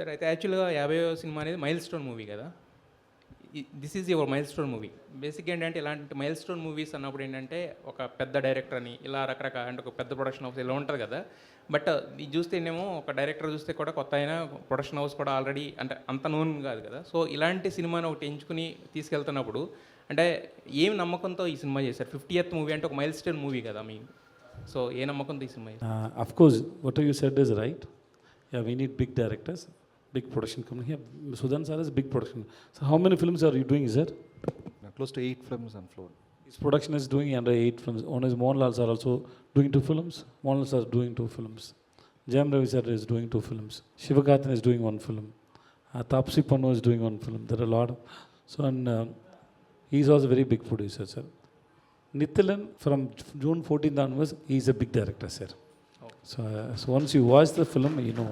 Sir అయితే యాక్చువల్గా 50వ cinema అనేది మైల్ స్టోన్ మూవీ కదా. This is your mile stone movie. బేసిక్గా ఏంటంటే ఇలాంటి మైల్ స్టోన్ మూవీస్ అన్నప్పుడు ఏంటంటే ఒక పెద్ద డైరెక్టర్ అని ఇలా రకరకాల అంటే ఒక పెద్ద ప్రొడక్షన్ హౌస్ ఇలా ఉంటుంది కదా. బట్ ఇది చూస్తేనేమో ఒక డైరెక్టర్ చూస్తే కూడా కొత్త అయినా ప్రొడక్షన్ హౌస్ కూడా ఆల్రెడీ అంటే అంత నూన్ కాదు కదా. సో ఇలాంటి సినిమాని ఒకటి ఎంచుకుని తీసుకెళ్తున్నప్పుడు అంటే ఏం నమ్మకంతో ఈ సినిమా చేశారు? 50th మూవీ అంటే ఒక మైల్ స్టోన్ మూవీ కదా మీ. సో ఏ నమ్మకంతో ఈ cinema? Of course, what you said is right. Yeah, we need big directors, big production company. Here, Sudan sir is big production. So how many films are you doing, sir? Close to 8 films on floor. His production is doing under 8 films. One is Mohanlal sir also doing 2 films. Mohanlal sir is doing 2 films. Jayam Ravi sir is doing 2 films. Shivakarthan is doing 1 film. Tapsi Pannu is doing 1 film. There are a lot of... So, and he is also a very big producer, sir. Nithilan, from June 14th onwards, he is a big director, sir. So once you watch the film, you know.